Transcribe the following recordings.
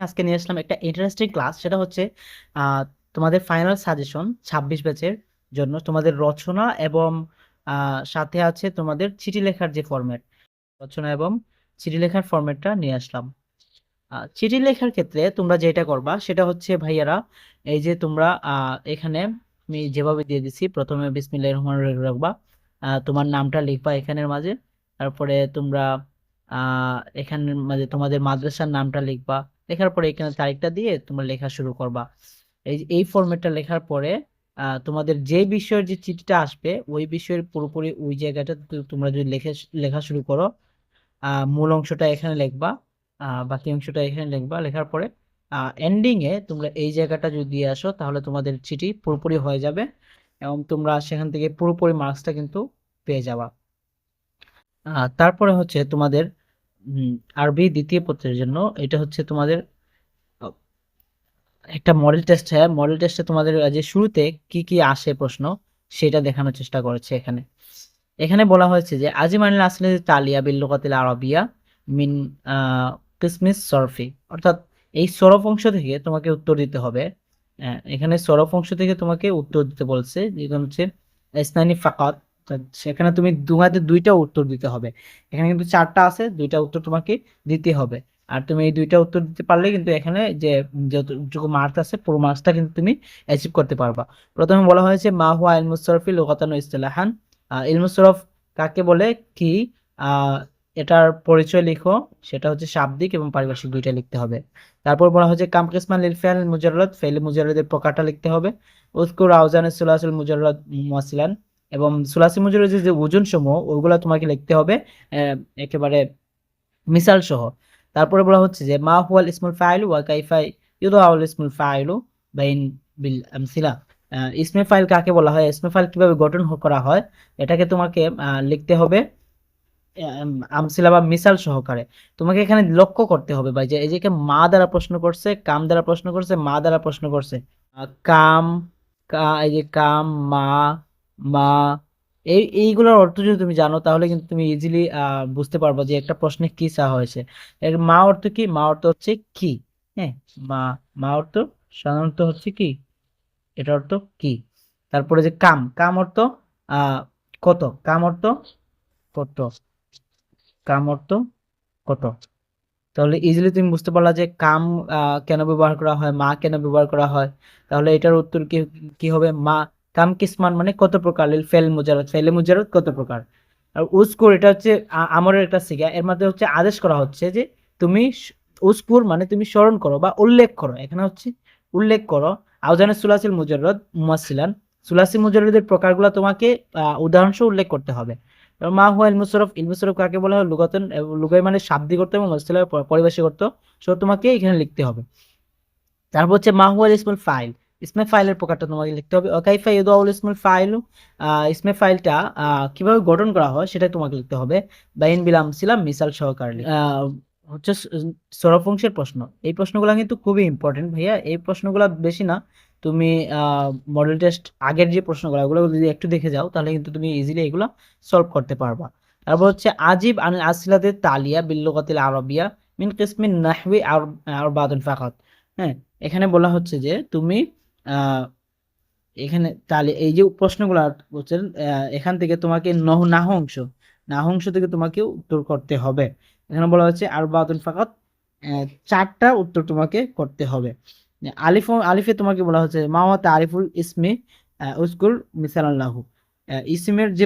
আজকে নিয়ে আসলাম একটা ইন্টারেস্টিং ক্লাস। সেটা হচ্ছে আহ, তোমাদের ফাইনাল সাজেশন 26 ব্যাচের জন্য তোমাদের রচনা এবং সাথে আছে তোমাদের চিঠি লেখার যে ফরম্যাট, রচনা এবং চিঠি লেখার ফরম্যাটটা নিয়ে আসলাম। চিঠি লেখার ক্ষেত্রে তোমরা যেটা করবা সেটা হচ্ছে ভাইয়ারা, এই যে তোমরা এখানে আমি যেভাবে দিয়ে দিছি, প্রথমে বিসমিল্লাহির রহমানির রহিম রাখবা, তোমার নামটা লিখবা এখানের মাঝে। তারপরে তোমরা এখানের মাঝে তোমাদের মাদ্রাসার নামটা লিখবা। লেখার পরে এখানে তারিখটা দিয়ে তোমরা লেখা শুরু করবা। এই ফরম্যাটটা লেখার পরে তোমাদের যে বিষয়ের যে চিঠিটা আসবে ওই বিষয়ের পুরোপুরি ওই জায়গাটা তোমরা যদি লেখা শুরু করো, মূল অংশটা এখানে লিখবা, বাকি অংশটা এখানে লিখবা। লেখার পরে এন্ডিং এ তোমরা এই জায়গাটা যদি দিয়ে আসো তাহলে তোমাদের চিঠি পুরোপুরি হয়ে যাবে এবং তোমরা সেখান থেকে পুরোপুরি মার্কসটা কিন্তু পেয়ে যাবা। তারপরে হচ্ছে তোমাদের উম, আরবি দ্বিতীয় পত্রের জন্য এটা হচ্ছে তোমাদের আহ, একটা মডেল টেস্ট। হ্যাঁ, মডেল টেস্টে তোমাদের যে শুরুতে কি কি আসে প্রশ্ন সেটা দেখানোর চেষ্টা করেছে। এখানে এখানে বলা হয়েছে যে আজিমানিল আসলে তালিয়া বিল লুগাতিল আরাবিয়া মিন কিসমিস সরফি, অর্থাৎ এই সরফ অংশ থেকে তোমাকে উত্তর দিতে হবে। এখানে সরফ অংশ থেকে তোমাকে উত্তর দিতে বলছে, যেটা হচ্ছে ইসনানি ফাকাত। সেখানে তুমি দুমাতে দুইটা উত্তর দিতে হবে। এখানে কিন্তু চারটা আছে, দুইটা উত্তর তোমাকে দিতে হবে। আর তুমি এই দুইটা উত্তর দিতে পারলে কিন্তু এখানে যে যতটুকু মার্কস আছে পুরো মার্কসটা কিন্তু তুমি অ্যাচিভ করতে পারবা। প্রথমে বলা হয়েছে মা হুয়া ইলমুস সরফি লুগাতান ওয়া ইসতিলাহান, ইলমুস সরফ কাকে বলে, কি আহ এটার পরিচয় লিখো। সেটা হচ্ছে শাব্দিক এবং পারিভাষিক দুইটা লিখতে হবে। তারপর বলা হচ্ছে কাম কিসমান লিল ফিআল মুজাররাদ, ফেল মুজাররাদের প্রকারটা লিখতে হবে। উযকুর আওজান সুলাসুল মুজাররাদ মুওয়াসিলান, এবং সুলাসি মুজাররাদের যে ওজন সমূহ ওগুলা তোমাকে লিখতে হবে আহ, একেবারে মিসাল সহ। তারপরে বলা হচ্ছে যে মা হুয়াল ইসমুল ফাইলু ওয়া কাইফা ইউদাউল ইসমুল ফাইলু বাইন বিল আমসিলা, ইসমে ফাইল কাকে বলা হয়, ইসমে ফাইল কিভাবে গঠন করা হয়, এটাকে তোমাকে লিখতে হবে আমসিলা বা মিসাল সহকারে। তোমাকে এখানে লক্ষ্য করতে হবে ভাই যে এই যে মা দ্বারা প্রশ্ন করছে, কাম দ্বারা প্রশ্ন করছে, মা দ্বারা প্রশ্ন করছে। কাম, এই যে কাম, মা, মা, এইগুলোর অর্থ যদি তুমি জানো তাহলে কিন্তু তুমি ইজিলি বুঝতে পারবে যে একটা প্রশ্নে কি চাওয়া হয়েছে। এর মা অর্থ কি, মা অর্থ হচ্ছে কি। হ্যাঁ, মা, মা অর্থ সাধারণত হচ্ছে কি, এটা অর্থ কি। তারপরে যে কাম, কাম অর্থ আহ কত, কাম অর্থ কত, কাম অর্থ কত। তাহলে ইজিলি তুমি বুঝতে পারলা যে কাম কেন ব্যবহার করা হয়, মা কেন ব্যবহার করা হয়। তাহলে এটার উত্তর কি কি হবে, মা কাম কিসমান মানে কত প্রকার, লিল ফেল মুজাররদ, ফেলে মুজাররদ কত প্রকার। আর উস্কুর এটা হচ্ছে আমরের একটা সিগা, এর মধ্যে হচ্ছে আদেশ করা হচ্ছে যে তুমি উস্কুর মানে তুমি স্মরণ করো বা উল্লেখ করো। এখানে হচ্ছে উল্লেখ করো। আউজানে সুলাসিল মুজাররদ মুমাসসিলান, সুলাসি মুজাররদের প্রকারগুলো তোমাকে উদাহরণসহ উল্লেখ করতে হবে। মা হুয়া ইলমুসরফ, ইলমুসরফ কাকে বলা হয়, লুগাতান, লুগাই মানে শাব্দিক অর্থ এবং ইসতিলাহ পরিভাষিক অর্থ। সো তোমাকে এখানে লিখতে হবে। তারপর হচ্ছে মা হুয়া ইসমুল ফাইল, ইসমে ফাইলের প্রকারটা তোমাকে লিখতে হবে। কাইফা ইউদাউল ইসমুল ফাইলু, ইসমে ফাইলটা কিভাবে গঠন করা হয় সেটা তোমাকে লিখতে হবে। বাইন বিলাম ছিলাম মিসাল সহকারে হচ্ছে সরফ অংশের প্রশ্ন। এই প্রশ্নগুলো কিন্তু খুবই ইম্পর্টেন্ট ভাইয়া, এই প্রশ্নগুলো বেশি না। তুমি মডেল টেস্ট আগের যে প্রশ্নগুলো ওগুলো যদি একটু দেখে যাও তাহলে কিন্তু তুমি ইজিলি এগুলো সলভ করতে পারবা। তারপর হচ্ছে আজিব আন আসিলাতে তালিয়া বিল্লুগাতিল আরবিয়া মিন কিসমিন নাহওয়ি আর বাদুন ফাকাত। হ্যাঁ, এখানে বলা হচ্ছে যে তুমি আহ এখানে তাহলে এই যে প্রশ্নগুলো বলছেন, এখান থেকে তোমাকে নাহ অংশ, নাহ অংশ থেকে তোমাকে উত্তর করতে হবে। এখানে বলা হচ্ছে আর বাদুন ফাকাত, চারটা উত্তর তোমাকে করতে হবে। আলিফ, আলিফে তোমাকে বলা হচ্ছে মাওয়া তারিফুল ইসমি উস্কুর মিসাল আল্লাহু, ইসমের যে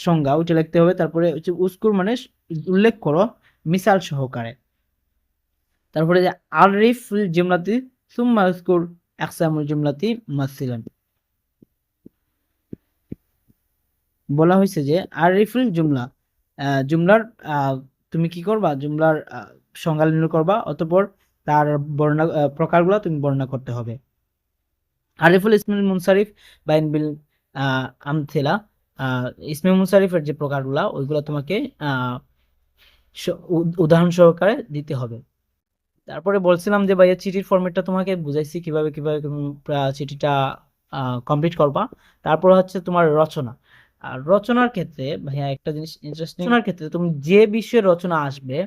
সংজ্ঞা ওইটা লিখতে হবে। তারপরে হচ্ছে উস্কুর মানে উল্লেখ করো মিসাল সহকারে। তারপরে যে আরিফুল জুমলাতি সুম্মা উস্কুর আকসামুল জুমলাতি মাসিলান, বলা হয়েছে যে আরিফুল জুমলা, জুমলার তুমি কি করবা, জুমলার সংজ্ঞা নির্ণয় করবা, অতঃপর তার বর্ণনা প্রকারগুলো তুমি বর্ণনা করতে হবে। আরিফুল ইসমিল মুনসারিফ বাইন বিল আমথিলা, ইসমে মুনসারিফের যে প্রকারগুলা ওইগুলো তোমাকে উদাহরণ সহকারে দিতে হবে। তারপরে বলছিলাম যে ভাইয়া চিঠির ফরম্যাটটা তোমাকে বুঝাইছি কিভাবে কিভাবে তুমি চিঠিটা কমপ্লিট করবা। তারপর হচ্ছে তোমার রচনা। আর রচনার ক্ষেত্রে ভাইয়া একটা জিনিস ইন্টারেস্টিং, রচনার ক্ষেত্রে তুমি যে বিষয়ে রচনা আসবে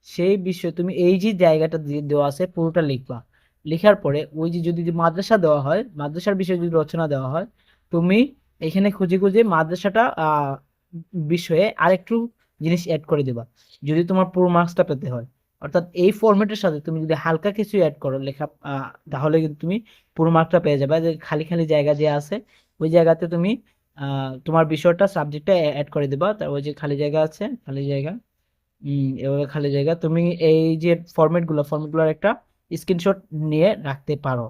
সেই বিষয়ে তুমি এই যে জায়গাটা দেওয়া আছে পুরোটা লিখবা। লেখার পরে ওই যে যদি মাদ্রাসা দেওয়া হয়, মাদ্রাসার বিষয়ে যদি রচনা দেওয়া হয়, তুমি এখানে খুঁজে খুঁজে মাদ্রাসাটা বিষয়ে আরেকটু জিনিস অ্যাড করে দিবা, যদি তোমার পুরো মার্কসটা পেতে হয়। অর্থাৎ এই ফরম্যাটের সাথে তুমি যদি হালকা কিছু অ্যাড করো লেখা, তাহলে কিন্তু তুমি পুরো মার্কটা পেয়ে যাবে। যে খালি খালি জায়গা যে আছে ওই জায়গাতে তুমি তোমার বিষয়টা সাবজেক্টটা অ্যাড করে দিবা। ওই যে খালি জায়গা আছে, খালি জায়গা, এভাবে খালি জায়গা তুমি এই যে ফরম্যাট গুলোর একটা স্ক্রিনশট নিয়ে রাখতে পারো।